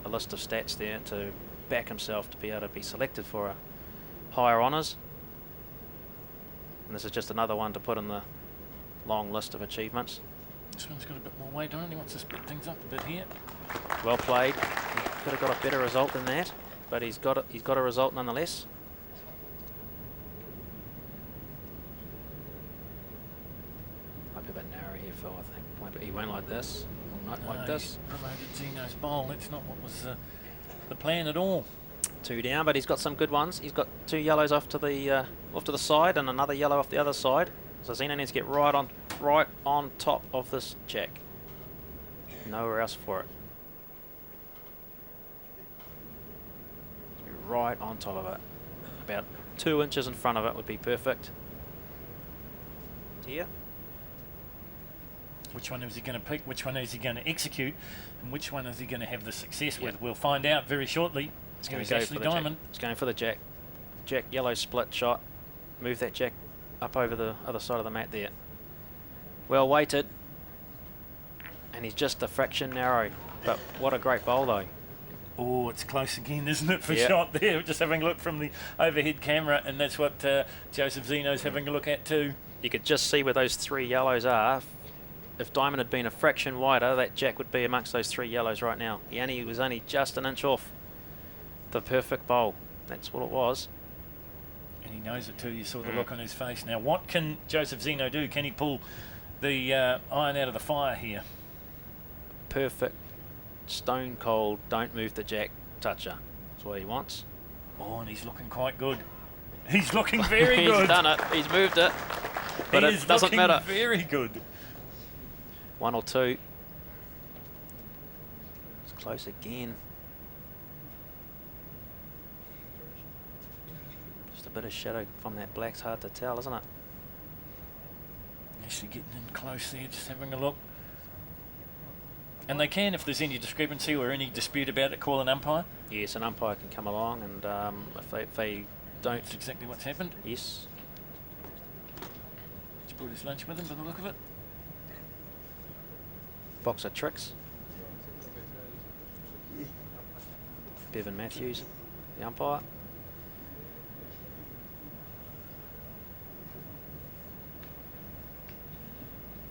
a list of stats there to back himself to be able to be selected for a higher honours. And this is just another one to put in the long list of achievements. This one's got a bit more weight on it. He wants to split things up a bit here. Well played. He could have got a better result than that, but he's got a result nonetheless. Might be a bit narrow here, Phil, I think. He went like this, not like this. Promoted Zeno's bowl. That's not what was the plan at all. 2 down, but he's got some good ones. He's got 2 yellows off to the side and another yellow off the other side. So Zeno needs to get right on top of this jack. Nowhere else for it. Be right on top of it. About 2 inches in front of it would be perfect. Here. Which one is he going to pick? Which one is he going to execute? And which one is he going to have the success with? We'll find out very shortly. It's going to go for the Diamond. It's going for the jack. Jack yellow split shot. Move that jack up over the other side of the mat there. Well weighted. And he's just a fraction narrow. But what a great bowl though. Oh, it's close again, isn't it, for shot there? Just having a look from the overhead camera, and that's what Joseph Zeno's having a look at too. You could just see where those 3 yellows are. If Diamond had been a fraction wider, that jack would be amongst those 3 yellows right now. He was only just an inch off the perfect bowl. That's what it was. And he knows it too. You saw the look on his face. Now, what can Joseph Zeno do? Can he pull the iron out of the fire here? Perfect, stone cold, don't move the jack toucher. That's what he wants. Oh, and he's looking quite good. He's looking very good. He's done it. He's moved it. But it doesn't matter. Very good. 1 or 2. It's close again. Just a bit of shadow from that black's hard to tell, isn't it? Actually getting in close there, just having a look. And they can, if there's any discrepancy or any dispute about it, call an umpire? Yes, an umpire can come along, and if they don't... That's exactly what's happened? Yes. He's brought his lunch with him by the look of it. Box of tricks. Bevan Matthews, the umpire.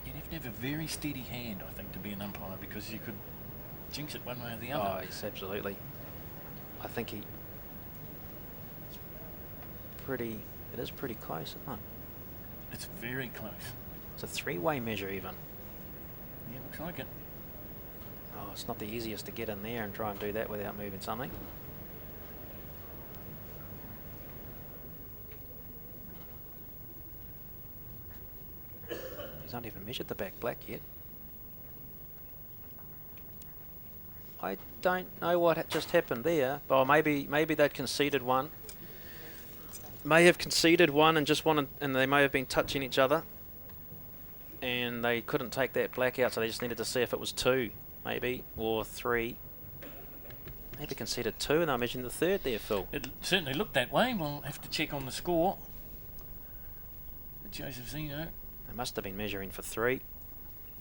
You'd have to have a very steady hand, I think, to be an umpire, because you could jinx it one way or the other. Oh, yes, absolutely. I think it is pretty close, isn't it? It's very close. It's a 3-way measure even. Yeah, looks like it. Oh, it's not the easiest to get in there and try and do that without moving something. He's not even measured the back black yet. I don't know what just happened there. Well, maybe they'd conceded one. May have conceded one and just wanted, and they may have been touching each other. And they couldn't take that black out, so they just needed to see if it was 2, maybe, or 3. Maybe conceded 2, and they're measuring the 3rd there, Phil. It certainly looked that way. We'll have to check on the score. But Joseph Zeno. They must have been measuring for 3.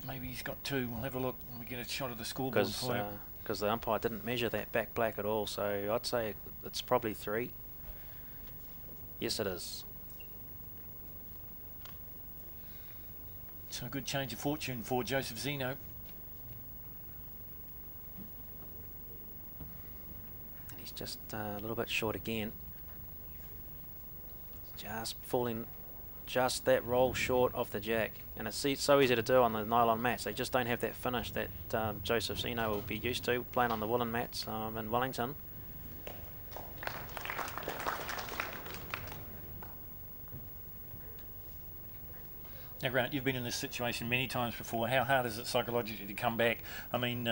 Maybe he's got 2. We'll have a look when we get a shot of the scoreboard for you. Because the umpire didn't measure that back black at all, so I'd say it's probably 3. Yes, it is. So a good change of fortune for Joseph Zeno. And he's just a little bit short again. Just falling just that roll short of the jack. And it's so easy to do on the nylon mats. They just don't have that finish that Joseph Zeno will be used to playing on the woolen mats in Wellington. Now, Grant, you've been in this situation many times before. How hard is it psychologically to come back? I mean,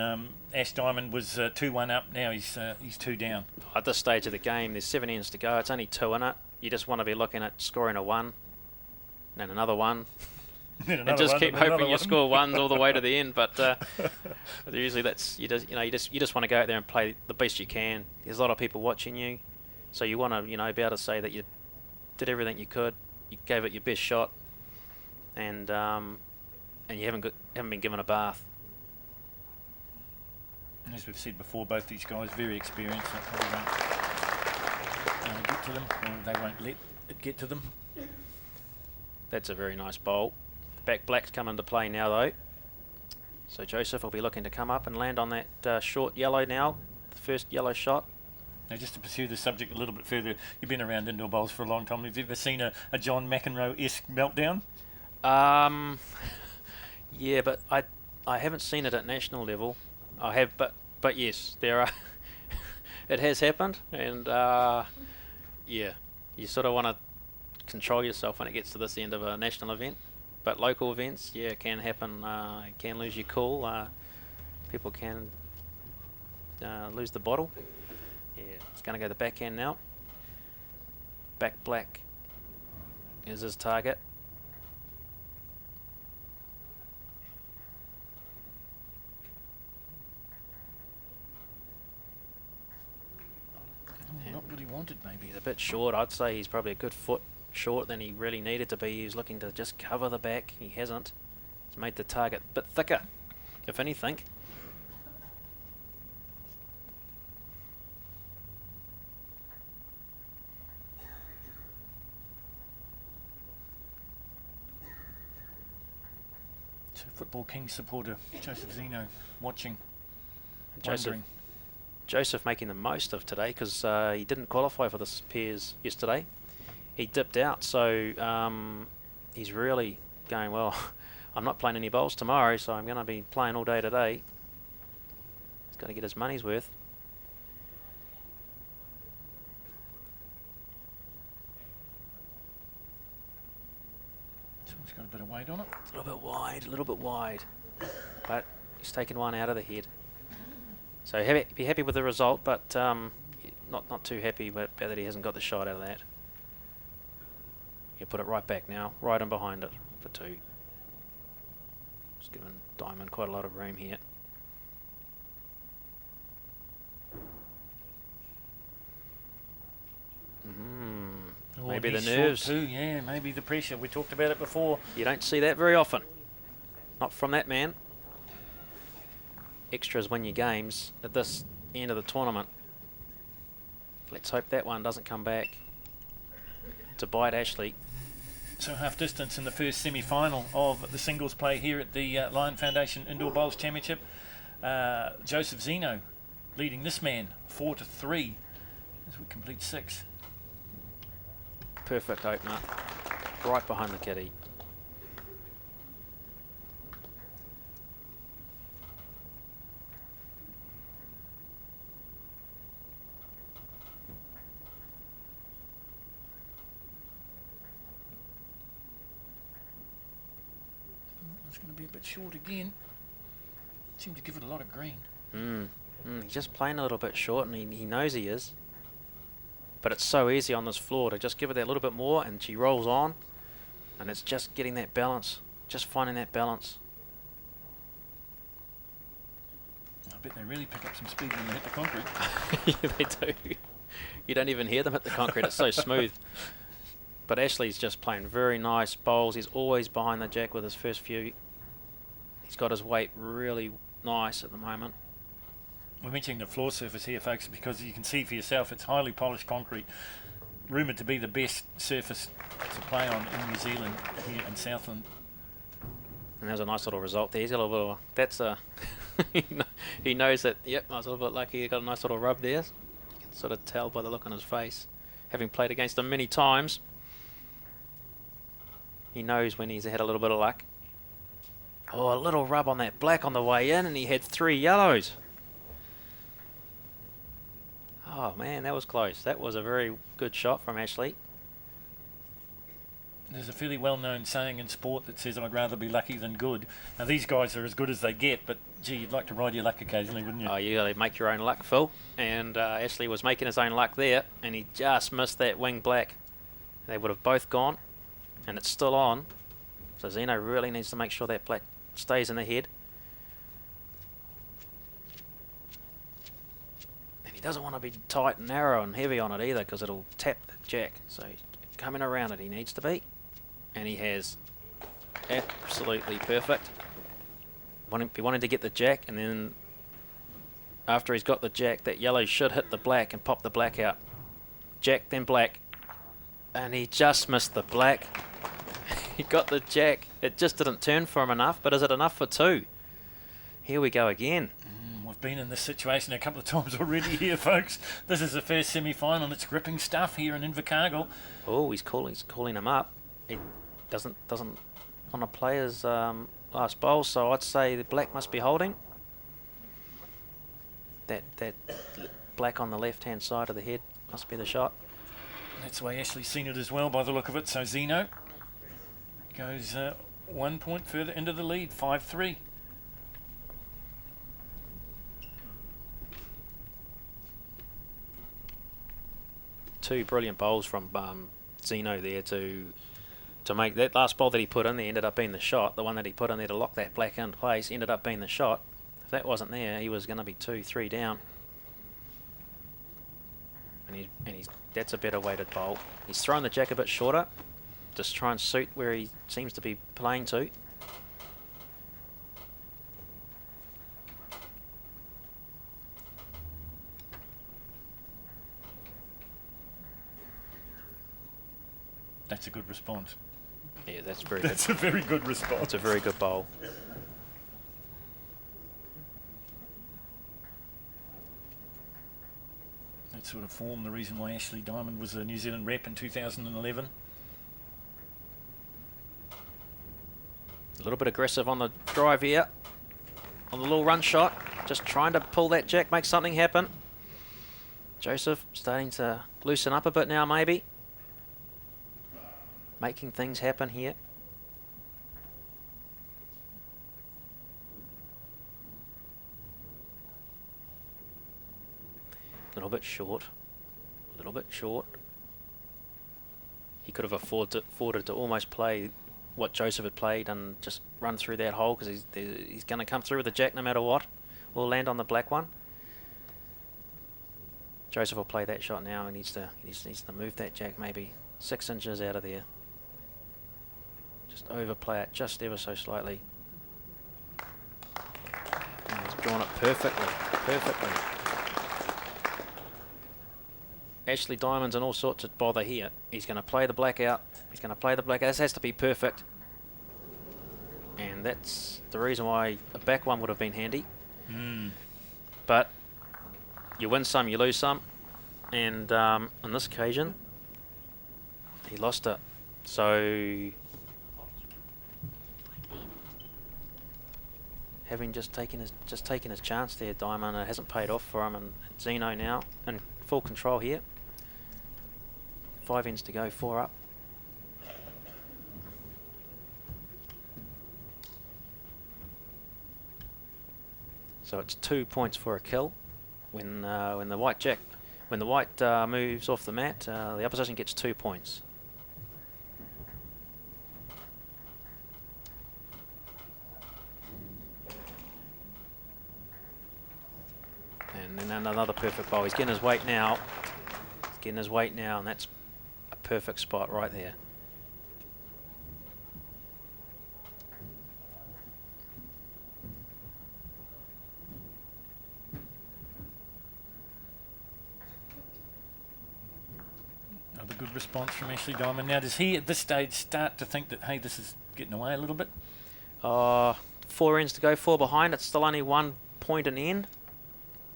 Ash Diamond was 2-1 up. Now he's 2 down. At this stage of the game, there's 7 ends to go. It's only 2 in it. You just want to be looking at scoring a 1, and another 1, and just keep hoping you score 1s all the way to the end. But usually that's you just want to go out there and play the best you can. There's a lot of people watching you, so you want to be able to say that you did everything you could. You gave it your best shot. And you haven't been given a bath. As we've said before, both these guys very experienced. They probably won't get to them, or they won't let it get to them. That's a very nice bowl. Back black's come into play now though. So Joseph will be looking to come up and land on that short yellow now. The first yellow shot. Now, just to pursue the subject a little bit further, you've been around indoor bowls for a long time. Have you ever seen a John McEnroe-esque meltdown? Yeah, but I haven't seen it at national level. I have, but yes, there are. It has happened, and yeah, you sort of want to control yourself when it gets to this end of a national event. But local events, yeah, it can happen. You can lose your cool. People can lose the bottle. Yeah, it's going to go the backhand now. Back black is his target. Not what he wanted, maybe. He's a bit short. I'd say he's probably a good foot short than he really needed to be. He's looking to just cover the back. He hasn't. He's made the target a bit thicker, if anything. So Football King supporter Joseph Zeno watching, Joseph making the most of today because he didn't qualify for this pairs yesterday. He dipped out, so he's really going, well, I'm not playing any bowls tomorrow, so I'm going to be playing all day today. He's got to get his money's worth. So he's got a bit of weight on it. A little bit wide. But he's taken one out of the head. So be happy with the result, but not too happy that he hasn't got the shot out of that. You put it right back now, right in behind it for two. Just giving Diamond quite a lot of room here. Maybe the nerves. Too, yeah, maybe the pressure. We talked about it before. You don't see that very often. Not from that man. Extras win your games at this end of the tournament. Let's hope that one doesn't come back to bite Ashley. So half distance in the first semi-final of the singles play here at the Lion Foundation Indoor Bowls Championship. Joseph Zeno leading this man 4-3 as we complete 6. Perfect opener, right behind the kitty. It's going to be a bit short again. Seemed to give it a lot of green. He's just playing a little bit short, and he knows he is. But it's so easy on this floor to just give it that little bit more, and she rolls on. And it's just getting that balance, just finding that balance. I bet they really pick up some speed when they hit the concrete. Yeah, they do. You don't even hear them hit the concrete. It's so smooth. But Ashley's just playing very nice bowls. He's always behind the jack with his first few. He's got his weight really nice at the moment. We're mentioning the floor surface here, folks, because you can see for yourself it's highly polished concrete, rumoured to be the best surface to play on in New Zealand here in Southland. And there's a nice little result there. He's got a little. That's a. He knows that. Yep, I was a little bit lucky. He got a nice little rub there. You can sort of tell by the look on his face, having played against him many times. He knows when he's had a little bit of luck. Oh, a little rub on that black on the way in, and he had 3 yellows. Oh man, that was close. That was a very good shot from Ashley. There's a fairly well-known saying in sport that says, I'd rather be lucky than good. Now, these guys are as good as they get, but, gee, you'd like to ride your luck occasionally, wouldn't you? Oh, you got to make your own luck, Phil. And Ashley was making his own luck there, and he just missed that wing black. They would have both gone, and it's still on. So Zeno really needs to make sure that black stays in the head. And he doesn't want to be tight and narrow and heavy on it either, because it'll tap the jack. So he's coming around it, he needs to be. And he has. Absolutely perfect. He wanted to get the jack, and then after he's got the jack, that yellow should hit the black and pop the black out. Jack, then black. And he just missed the black. He got the jack. It just didn't turn for him enough, but is it enough for 2? Here we go again. We've been in this situation a couple of times already here, folks. This is the first semi-final. It's gripping stuff here in Invercargill. Oh, he's calling him up. He doesn't want to play his last bowl, so I'd say the black must be holding. That black on the left-hand side of the head must be the shot. That's the way Ashley's seen it as well, by the look of it. So Zeno goes 1 point further into the lead, 5-3. Two brilliant bowls from Zeno there to make that last bowl that he put in there ended up being the shot. The one that he put in there to lock that black in place ended up being the shot. If that wasn't there, he was going to be 2-3 down. And he's that's a better weighted bowl. He's thrown the jack a bit shorter, just try and suit where he seems to be playing to. That's a good response. Yeah, that's very good. That's a very good response. It's a very good bowl. That sort of form, the reason why Ashley Diamond was a New Zealand rep in 2011. A little bit aggressive on the drive here, on the little run shot, just trying to pull that jack, make something happen. Joseph starting to loosen up a bit now, maybe. Making things happen here. A little bit short. A little bit short. He could have afforded to almost play what Joseph had played and just run through that hole, because he's going to come through with the jack no matter what. We'll land on the black one. Joseph will play that shot now and needs to move that jack maybe 6 inches out of there. Just overplay it just ever so slightly. And he's drawn it perfectly. Ashley Diamond's in all sorts of bother here. He's going to play the black out. This has to be perfect. And that's the reason why a back one would have been handy. But you win some, you lose some. And on this occasion, he lost it. So having just taken his chance there, Diamond, it hasn't paid off for him, and Zeno now in full control here. 5 ends to go, 4 up. So it's 2 points for a kill. When the white moves off the mat, the opposition gets 2 points. And then another perfect bowl. He's getting his weight now. And that's a perfect spot right there. Another good response from Ashley Diamond. Now, does he at this stage start to think that, hey, this is getting away a little bit? 4 ends to go, 4 behind. It's still only 1 point an end.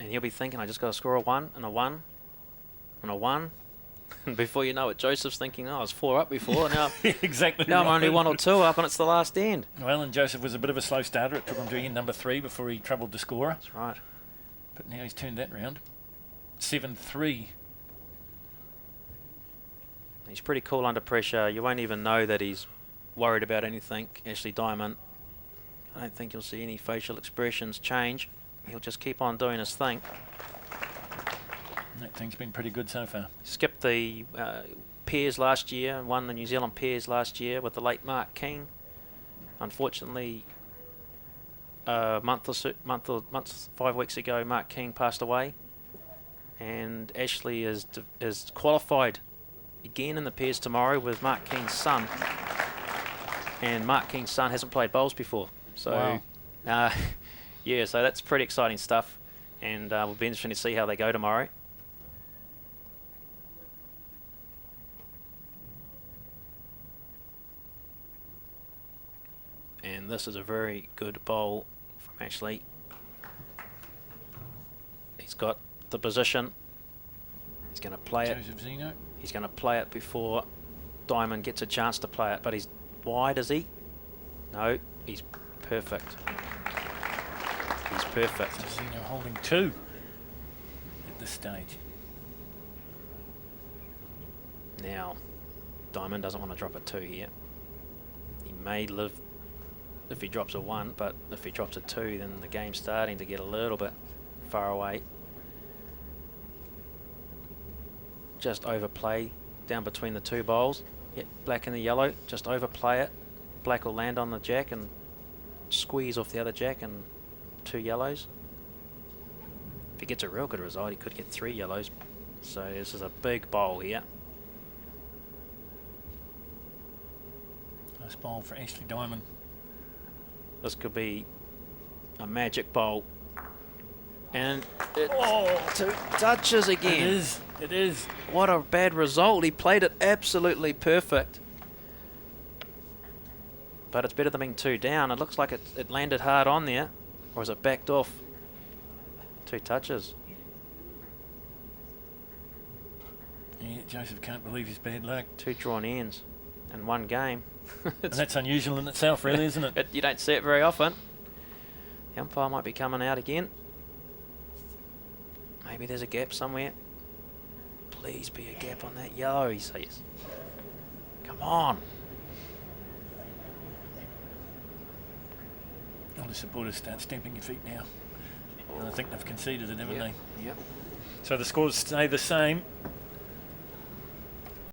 And he'll be thinking, I just got to score a 1 and a 1 and a 1. And before you know it, Joseph's thinking, oh, I was 4 up before. Now, exactly. Now I'm only 1 or 2 up, and it's the last end. Well, and Joseph was a bit of a slow starter. It took him to end number 3 before he troubled the scorer. That's right. But now he's turned that round. 7-3. He's pretty cool under pressure. You won't even know that he's worried about anything. Ashley Diamond, I don't think you'll see any facial expressions change. He'll just keep on doing his thing. That thing's been pretty good so far. Skipped the pairs last year and won the New Zealand pairs last year with the late Mark King. Unfortunately, a month, 5 weeks ago, Mark King passed away, and Ashley is qualified again in the pairs tomorrow with Mark King's son. And Mark King's son hasn't played bowls before, so wow. yeah, so that's pretty exciting stuff. and will be interesting to see how they go tomorrow. And this is a very good bowl from Ashley. He's got the position. He's going to play it. Joseph Zeno. He's going to play it before Diamond gets a chance to play it. But he's wide, is he? No, he's perfect. He's perfect. So Zeno holding 2 at this stage. Now, Diamond doesn't want to drop a 2 here. He may live if he drops a 1, but if he drops a 2, then the game's starting to get a little bit far away. Just overplay down between the 2 bowls. Yep, black and the yellow. Just overplay it. Black will land on the jack and squeeze off the other jack and 2 yellows. If he gets a real good result, he could get 3 yellows. So this is a big bowl here. Nice bowl for Ashley Diamond. This could be a magic bowl. And it 2 touches again. It is. It is. What a bad result. He played it absolutely perfect. But it's better than being 2 down. It looks like it landed hard on there. Or is it backed off? 2 touches. Yeah, Joseph can't believe his bad luck. 2 drawn ends in 1 game. And that's unusual in itself, really, isn't it? You don't see it very often. The umpire might be coming out again. Maybe there's a gap somewhere. Please be a gap on that yellow, he says. Come on. All the supporters start stamping your feet now. And I think they've conceded it, haven't they? Yep. So the scores stay the same.